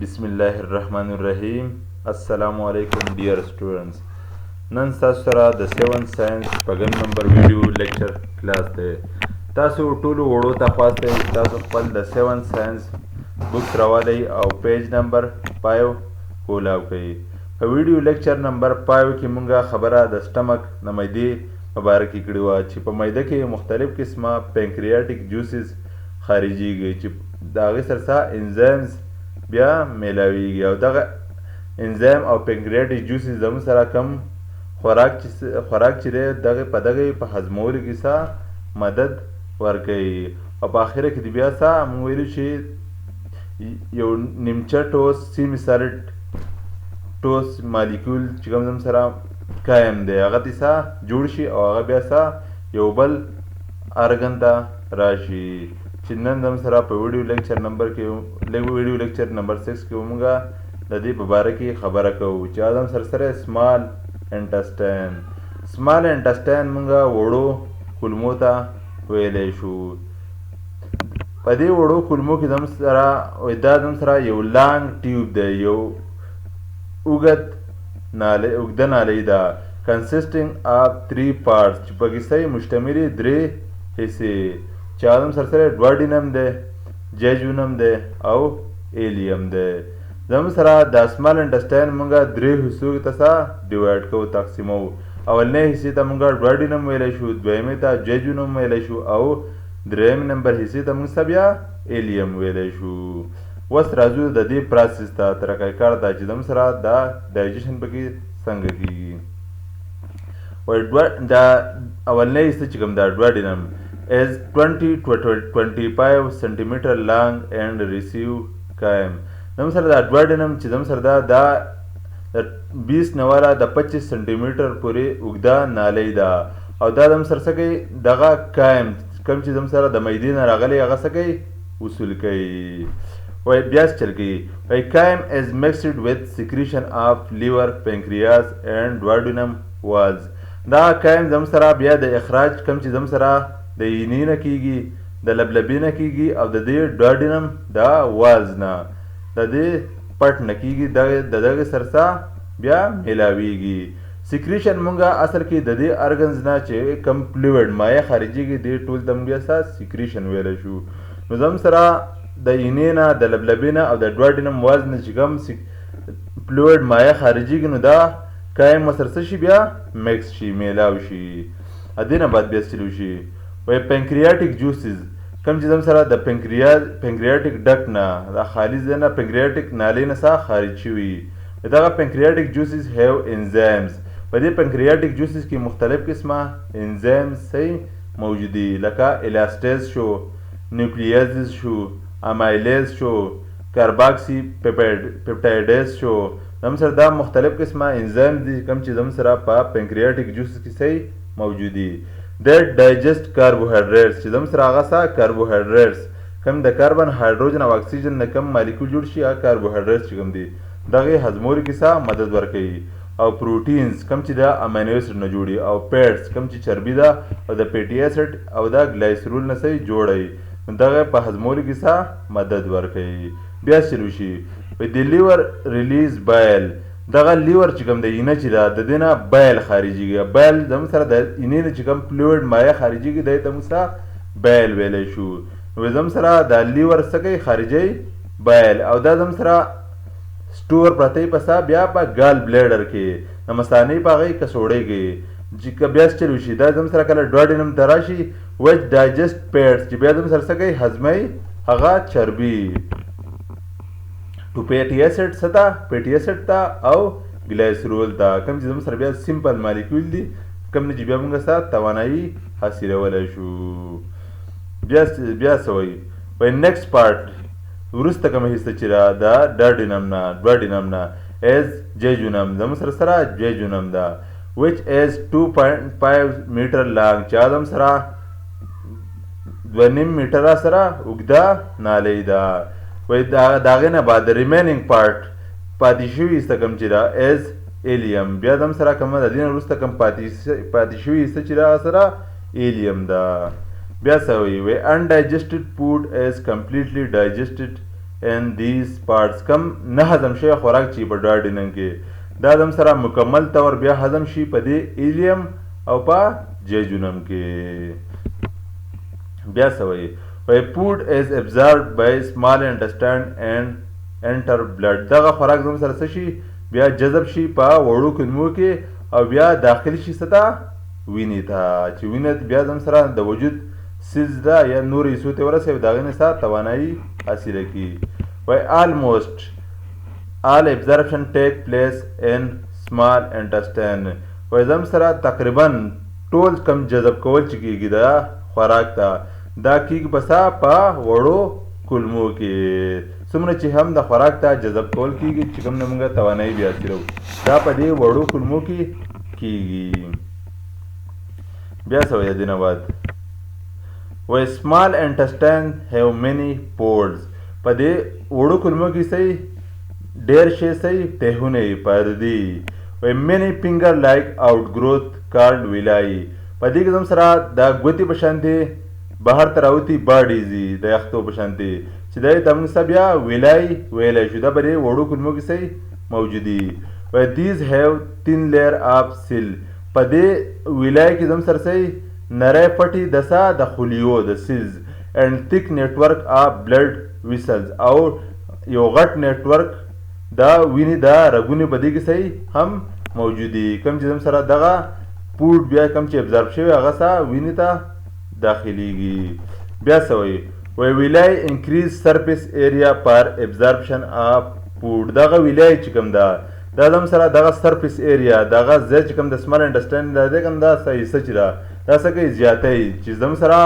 बिस्मिल्लाहिर्रहमानिर्रहीम अस्सलामु अलैकुम dear students none تاسو سره د 7 ساينس پغم نمبر ویډیو لیکچر کلاس دی. تاسو ټول وړو ته خواسته تاسو خپل د 7 ساينس بوک راوالي او پیج نمبر 5 کولاو کړئ. په ویډیو لیکچر نمبر 5 کې مونږه خبره د سټمک د معدې مبارکي کړې و چې په معده کې مختلف قسمه پنکریاټیک جوسز خارجيږي چې دا غي سره انزایمز بیا میلاویږي او دغه انزایم او پنکریاټیک جوسز زموږ سره کم خوراک چې دی دغه په هضمولو کې څه مدد ورکوي او په اخره کې د بیا څه موږ ویلو چې یو نیمچه ټوس سیمی سالډ ټوس مالیکول چې کوم زموږ سره قایم دی هغه دې څه جوړ شي او هغه بیا څه یو بل ارګن ته راشي چې نن زموږ سره په ویډیو لیکچر نمبر 6 کې موږ د دې په باره کې خبره کوو چې ادم سره سمال انټسټاین موږ وړو کولمو ته ویلی شو. په دې وړو کولمو کې زموږ سره یو لانګ ټیوب دی، یو اوږده نالۍ ده consisting of 3 parts چې په کې صحیح مشتملې 3 حصې چې ادم سره ډوارډینم دی، جیجونم دی او ایلیم دی. زموږ سره د سمال انټسټاین موږ 3 حصو ته ډیوایډ کوو، تقسیمو. اولنۍ حصې ته موږ ډوارډینم ویلی شو، دویمې ته جیجونم ویلی شو او دریم نمبر حصې ته موږ بیا ایلیم ویلی شو. اوس راځو د دې پروسس ته طریقه کار ته چې زموږ سره دا ډایجیشن پکې څنګه کیږي. دا اولنۍ حصه چې کوم دا ډوارډینم is 20 to 25 centimeter long and receive قائم. زموږ سره دا ډوارډینم چې زموږ سره دا 20 نه والا د 25 سانتي میټر پورې اوږده نالۍ ده او دا زموږ سره څه کوي دغه قایم کوم چې زموږ سره د معدې نه راغلی هغه څه کوي وصول کوي. وایي بیا چل کوي وایي قایم is mixed with secretion of liver, pancreas and duodenum walls. دا قایم زموږ سره بیا د اخراج کوم چې زموږ سره د اینې نه کیږي، د لبلبې نه کیږي او د دې ډوارډینم د والز نه د دې پټ نه کیږي، د دغه سرسا بیا میلاویږي. سیکریشن مونږه اصل کې د دې ارګنز نه چې کم فلویډ مایع خارجيږي دې ټول تم بیا سیکریشن ویل شو. نو زم سره د اینې نه د لبلبې نه او د ډوارډینم والز نه چې کم فلویډ مایع خارجيږي نو دا قایم مسرسه شي بیا میکس شي میلاو شي. ادینه بعد بیا چلو شي وای پنکریاټیک جوسز کم چې زم سره د پنکریاټیک ډک نه دا خالص نه پنکریاټیک نالۍ نه خارج شوي. دغه پنکریاټیک جوسز هیو انزایمز. په دې پنکریاټیک جوسز کې مختلف قسمه انزایمز موجود دي لکه الاستیز شو، نیوکلیازز شو، امایلیز شو، کارباکسی پیپټایډز شو. زم سره دا مختلف قسمه انزایمز دي کم چې زم سره په پنکریاټیک جوسز کې موجود دي. that digest carbohydrates چې زم سره هغه کاربوهایډریټس کم د کاربن هایدروجن او اکسیجن نه کم مالیکول جوړ شي هغه کاربوهایډریټس چې کوم دي دغه هضمولو کې مدد ورکوي او پروټینز کم چې د امینو اسید نه جوړي او پیټس کم چې چربي ده او د پیټي اسید او د ګلایسرول نه جوړي دغه په هضمولو کې مدد ورکوي. بیا شروع شي په د لیور ریلیز بایل. دغه لیور چې کوم د اینه چې د دینه بایل خارجيږي، بایل زموږ سره د اینې نه چې کوم فلویډ مایع خارجيږي دی ته موږ بایل ویلی شو. نو زموږ سره د لیور څه کوي خارجوي بایل او دا زموږ سره سټور پرته په بیا په ګال بلیډر کې د مثانې په هغې کڅوړې کې چې بیا چلو شي دا زموږ سره کله ډوارډینم ته راشي وچ ډایجسټ پیټس چې بیا زموږ سره څه کوي هضموي هغه چربي to fatty acid ستا fatty acid تا او ګلایسرول تا کوم چې زموږ سره بیا سیمپل مالیکول دي کوم نه چې بیا موږ توانایي حاصلولی شو. بیا څه وایي وایي نیکسټ پارټ وروسته کومه حصه چې ده د ډوارډینم نه از جیجونم زموږ سره جیجونم ده which is 2.5 میټر لانګ چې زموږ سره 2.5 میټره سره اوږده نالۍ ده. وای د هغې نه بعد ریمیننګ پارټ پاتې شوي حصه کوم چې ده از ایلیم. بیا زم سره کومه د دې نه وروسته کوم پاتې شوي حصه چې ده سره ایلیم ده. بیا څه وایي undigested food is completely digested in these parts کم نه هضم شوی خوراک چې په ډوډینم کې دا دم سره مکمل طور بیا هضم شي په دې ایلیم او په جیجونم کې بیا څه وایي food is absorbed by small intestine and enter blood دغه خوراک زموږ سره څه شي بیا جذب شي په وړو کولمو کې او بیا داخل شي څه ته وینې ته چې وینه بیا زموږ سره د وجود سیز ده یا نورو حصو ته ورسوي د هغې نه څه توانایي حاصله کړي وایي almost all absorption take place in small intestine وایي زموږ سره تقریبا ټول کم جذب کول چې کېږي د خوراک ته دا کیږي په وړو کولمو کې څومره چې هم د خوراک ته جذب کول کیږي چې کوم نه موږ توانایي بیا حاصلوو دا په دې وړو کولمو کې کیږي بیا څه وایي دې نه بعد وایي small intestine have many pores په دې وړو کولمو کې صحیح ډېر شی صحیح تهونه پردي وایي many finger like outgrowth called villi په دې کې زموږ سره د ګوتې په شانتې بهر ته راوتي باډیزي د یختو په شانتې چې دی ته موږ څه بیا ویلای ویلی شو دا په دې وړو کولمو کې صحیح موجودي وایي these have thin layer of seal په دې ویلای کې زموږ سره صحیح نری پټي د څه د خلیو د سیلز and thick network of blood vessels او یو غټ نیټورک د وینې د رګونې په دې کې صحیح هم موجودي کوم چې زموږ سره دغه فوډ بیا کوم چې ابزارب شوی هغه څه وینې ته داخليږي بیا څه وایي وایي ویلای انکریز سرفیس ایریا پر ابزاربشن اف فوډ دغه ویلای چې کوم ده دا زموږ سره دغه سرفیس ایریا دغه ځای چې کوم د سمال انډسټینډ دا دی کوم دا حصه چې ده دا څه کوي زیاتی چې زموږ سره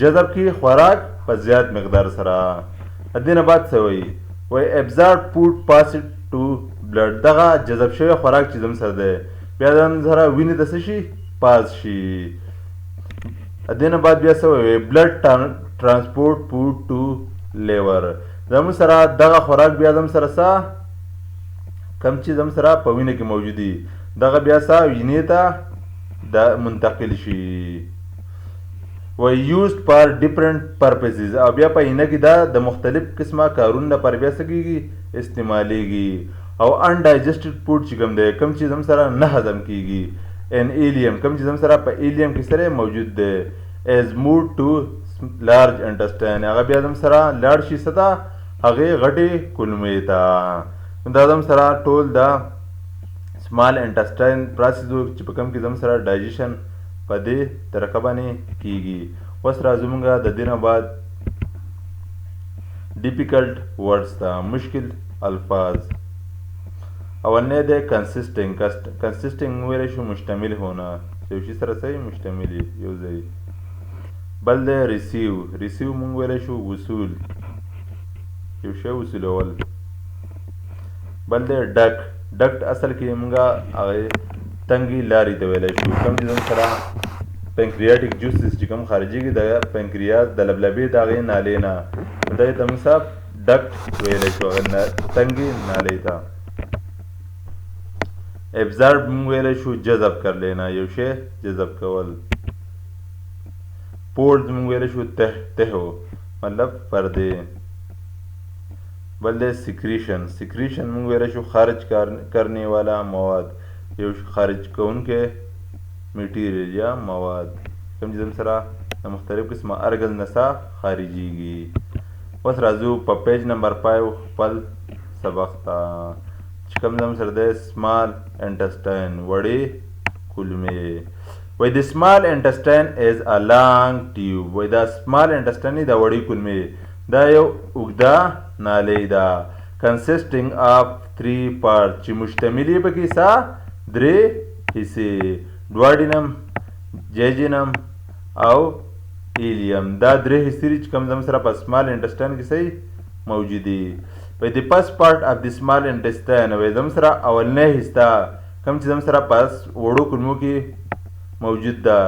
جذب کړي خوراک په زیات مقدار سره دې نه بعد څه وایي وایي ابزارب فوډ پاس ټو بلډ دغه جذب شوی خوراک چې زموږ سره دی بیا زموږ سره وینې ته څه شي پاس شي دې نه بعد بیا څه وایي بلډ ترانسپورټ فوډ ټو لیور زموږ سره دغه خوراک بیا زموږ سره څه کم چې زموږ سره په وینه کې موجودي دغه بیا څه وینې ته د منتقل شي وایي یوزډ فار ډفرنټ پرپزز او بیا په وینه کې دا د مختلف قسمه کارونو لپاره بیا څه کېږي استعمالیږي او انډایجسټډ فوډ چې کوم دی کوم چې زموږ سره نه هضم کېږي ان ایلیم کوم چې زموږ سره په ایلیم کې سره موجود دی از موډ ټو لارج انټسټاین هغه بیا زموږ سره لاړ شي څه ته هغې غټې کولمې ته دا زموږ سره ټول د سمال انټسټاین پراسیس چې په کوم کې زموږ سره ډایجیشن په دې طریقه باندې کیږي اوس راځو موږ د دې نه بعد ډیفیکلټ ورډز ته مشکل الفاظ اولنی دی کنسسټنګ ویلی شو مشتمل ہونا یو شي سره صحیح مشتمل یو ځای بل دی ریسیو مونږ ویلی شو وصول یو شی وصولول بل دی ډکټ اصل کې مونږ هغې تنګې لارې ته ویلی شو کوم چې زموږ سره پنکریاټیک جوسز چې کوم خارجېږي د پنکریاس د لبلبې د هغې نالې نه دې ته موږ صاحب ډکټ ویلی شو هغې تنګې نالې ته ابزارب مونږ ویلی شو جذب کر لینا یو شی جذب کول پورز مونږ ویلی شو تهو مطلب پردې بل دی سیکریشن مونږ ویلی شو خارج کرنے والا مواد یو خارج کوونکی میټیریل یا مواد کوم چې زموږ سره د مختلف قسمه ارګل نڅا خارجېږي اوس راځو په پیج نمبر 5 خپل سبق ته چې کوم زموږ سره دی سمال انټسټاین وړې کولمې وایي د سمال انټسټاین از ا لانګ ټیوب وایي دا سمال انټسټاین د وړې کولمې دا یو اوږده نالۍ ده کنسسټینګ اف 3 پارټ چې مشتمل یې پکې څه 3 حصې ډواډینم جیجینم او ایلیم دا 3 حصې چې کوم زموږ سره په سمال انټسټاین کې صحیح موجودي وایي د فسټ پارټ اف د سمال انټسټاین وایي زموږ سره اولنی حصه کوم چې زموږ سره په وړو کولمو کې موجود ده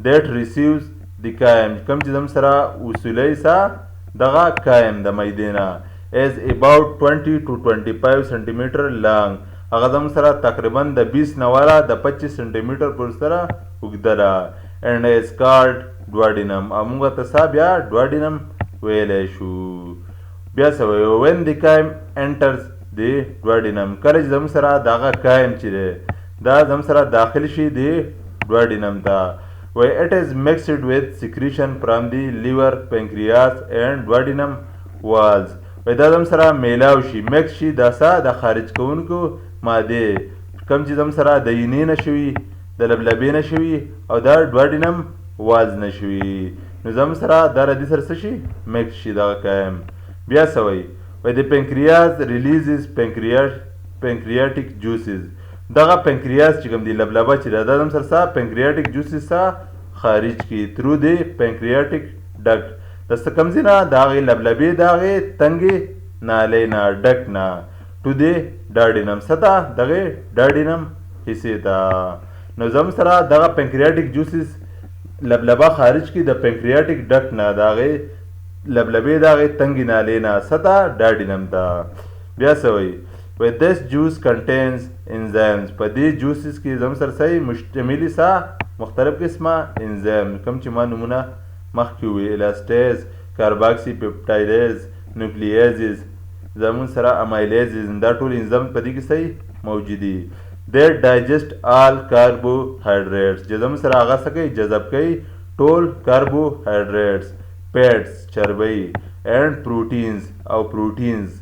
دیټ ریسیوز د کایم کوم چې زموږ سره وصولی څه دغه کایم د معدې نه از اباوټ 20 to 25 سنټیمیټر لانګ هغه زموږ سره تقریبا د 20 نه والا د 25 سنټیمیټر پورې سره اوږده ده اینډ از کالډ ډواډینم او موږ ته څه بیا ډواډینم ویلی شو بیا څه وایي when the chyme enters the duodenum کله چې زموږ سره دغه کایم چې دی دا زموږ سره داخل شي د duodenum ته وایي it is mixed with secretion from the liver pancreas and duodenum walls وایي دا زموږ سره میلاو شي مکس شي دا څه د خارج کوونکو مادې کوم چې زموږ سره د ینې نه شوي د لبلبې نه شوي او دا duodenum walls نه شوي نو زموږ سره دا ردي سره څه شي مکس شي دغه کایم بیا څه وایي د pancreas releases pancreatic juices دغه pancreas چې کوم دی لبلبه چې دا زموږ سره څه pancreatic juices څه خارج کی through the pancreatic duct د څه کوم ځای نه د هغې لبلبې د هغې تنګې نالۍ نه ډک نه to the duodenum څه ته دغې duodenum حصې ته نو زموږ سره دغه pancreatic juices لبلبه خارج کی د pancreatic duct نه د هغې لبلبې د هغې تنګې نالۍ نه څه ته duodenum ته بیا څه وایي this juice contains enzymes په دې جوسز کې زموږ سره څه مشتملي څه مختلف قسمه انزایم کوم چې ما نومونه مخکې وویل elastase carboxy peptidase nucleases زموږ سره amylases دا ټول انزایم په دې کې څه موجود دي they digest all carbohydrates چې زموږ سره هغه څه کوي جذب کوي ټول carbohydrates fats چربۍ and proteins او proteins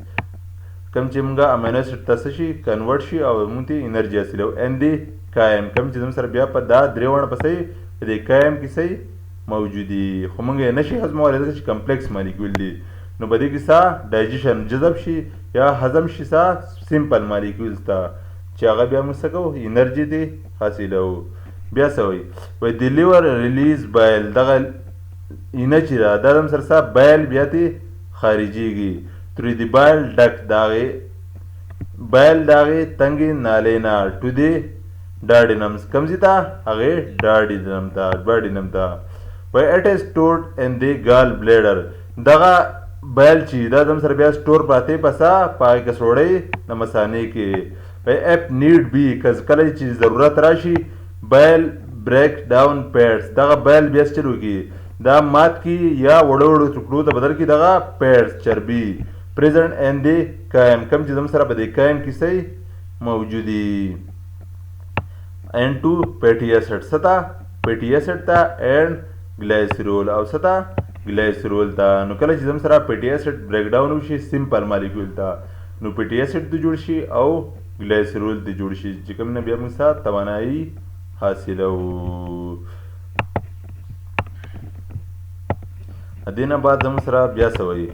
کوم چې موږ امینو اسید ته څه شي کنورټ شي او موږ ته انرژي حاصلوو and the کایم کوم چې زموږ سره بیا په دا درې وړه په څه په دې کایم کې څه موجود دي خو موږ یې نشي هضمولی ځکه چې کمپلیکس مالیکول دي نو په دې کې څه ډایجیشن جذب شي یا هضم شي څه سمپل مالیکولز ته چې هغه بیا موږ څه کوو انرژي دې حاصلوو بیا څه وایي د لیور ریلیز بایل دغه اینه چې ده دا زموږ سره څه بایل بیا ترې خارجېږي through the bile duct داغه بایل داغه تنګې نالۍ نه to the duodenum کوم ځای ته هغې duodenum ته وایي it is stored in the gall bladder دغه بایل چې دا زموږ سره بیا سټور پراته په څه په هغې کڅوړۍ د مثانې کې وایي if need be کله چې ضرورت راشي بایل break down pads دغه بایل بیا څه وکړي دا مات کی یا وړو وړو ټوکرو ته بدل کی دغه پیډز چربي present and the کایم کوم چې زموږ سره په دې کایم کې څه موجود دي and to fatty acid څه ته fatty acid ته and glycerol او څه ته glycerol ته نو کله چې زموږ سره fatty acid break down وشي سمپل مالیکول ته نو fatty acid ته جوړ شي او glycerol ته جوړ شي چې کوم نه بیا موږ سره توانایي حاصلوو دې نه بعد زموږ سره بیا څه وایي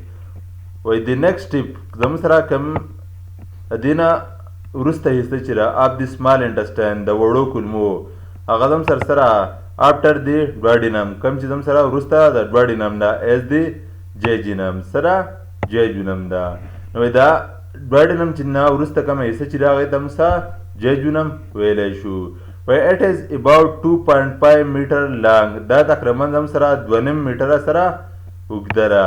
وایي د نیکسټ سټیپ زموږ سره کوم دې نه وروسته حصه چې را اف د سمال انټسټاین د وړو کولمو هغه زموږ سره after the duodenum کوم چې زموږ سره وروسته د duodenum ده as the jejunum سره jejunum ده نو دا duodenum چې نه وروسته کومه حصه چې راغی ته موږ jejunum ویلی شو وایي it is about 2.5 meter long دا تقریبا زموږ سره 2.5 میټره سره اوږده ده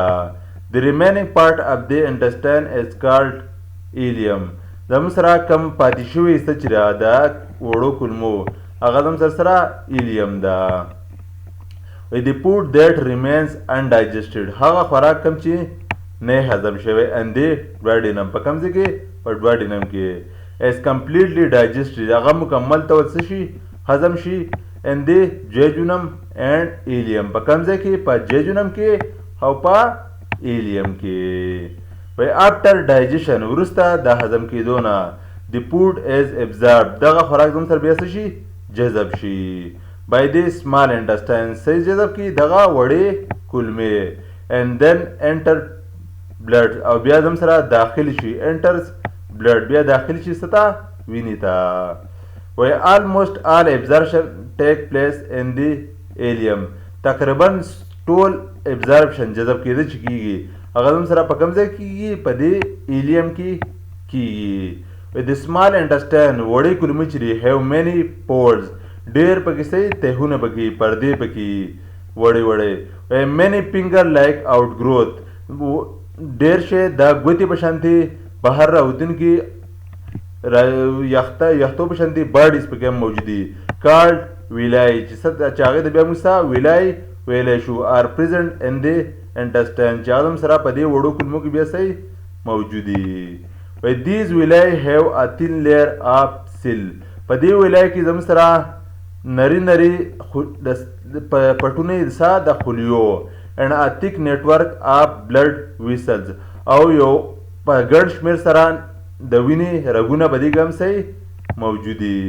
the remaining part of the intestine is called ileum زموږ سره کم پاتې شوې حصه چې ده د وړو کولمو هغه زموږ سره ileum ده the food that remains undigested هغه خوراک کم چې نه هضم شوی and the duodenum په کوم ځای کې په duodenum کې is completely digested هغه مکمل طور څه شي هضم شي and the jejunum and ileum په کوم ځای کې په jejunum کې او په ileum کې وایي after digestion وروسته د هضم کېدو نه the food is absorbed دغه خوراک زموږ سره بیا څه شي جذب شي by the small intestine څه جذب کړي دغه وړې کولمې and then enter blood او بیا زموږ سره داخل شي enters blood بیا داخل شي څه ته وینې ته وایي almost all absorption take place in the ileum تقریبا ټول absorption جذب کېده چې کېږي هغه زموږ سره په کوم ځای کېږي په دې ileum کې کېږي د small intestine وړې کولمې چې دي have many pores ډېر پکې څه تهونه پکې پردې پکې وړې وړې many finger like outgrowth ډېر شی دا ګوتې په شانتې بهر راوتونکي یختو په شانتې باډیز پکې هم موجود دي کارډ ویلای چې هغې د بیا موږ ویلای ویلی شو are present in the انټسټاین چې هغه هم سره په دې وړو کولمو کې بیا صحیح موجود دي. وایي دیز ویلای هیو ا تhin layer of seal. په دې ویلای کې زموږ سره نری پټونه سا د خلیو and a thick network of blood vessels او یو په ګډ شمېر سره د وینې رګونه په دې کې هم صحیح موجود دي.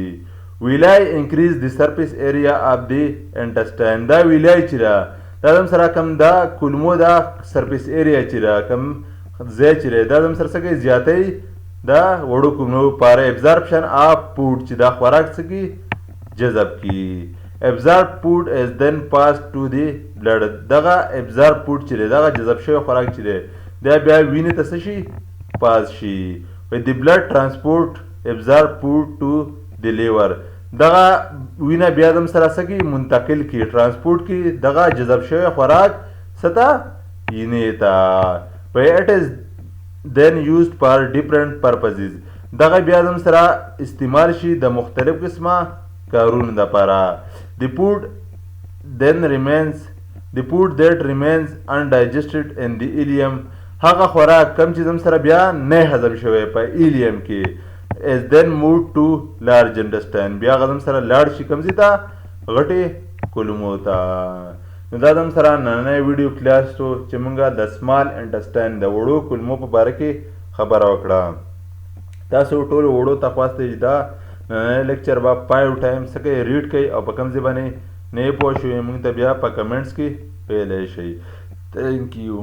ویلای انکریز د سرفیس ایریا اف د انټسټاین. دا ویلای چې ده دا هم سره کم دا کولمو دا سرفیس ایریا چې ده کم ځای چې دی دا هم سره څه کوي زیاتوي دا وړو کولمو پاره ابزارپشن اف فوډ چې دا خوراک څه کوي جذب کړي. ابزارب فوډ از دین پاس ټو دی بلډ. دغه ابزارب فوډ چې دی دغه جذب شوی خوراک چې دی دا بیا وینې ته څه شي پاس شي. د بلډ ترانسپورټ ابزارب فوډ ټو دی لیور. دغه وینه بیا هم سره څه کوي منتقل کړي ترانسپورټ کړي دغه جذب شوی خوراک څه ته وینې ته. it is then used for different purposes. دغه بیا هم سره استعمال شي د مختلف قسمه کارونو دپاره. The food that remains undigested in the ileum. هغه خوراک کم چې زم سره بیا نه هضم شوی په ایلیم کې is then moved to large intestine. بیا غزم سره لاړ شي کم ته غټې کولمو ته. نو دا هم سره نننی ویډیو کلاس شو چې مونږه د سمال انټسټاین د وړو کولمو په باره کې خبره وکړه. تاسو ټول وړو ته خواسته چې دا نننی لیکچر به 5 ټایمز څه کوي ریډ کوي او په کوم ځای باندې نه پوه شوي مونږ ته بیا په کمنټس کې ویلی شئ. تھینک یو.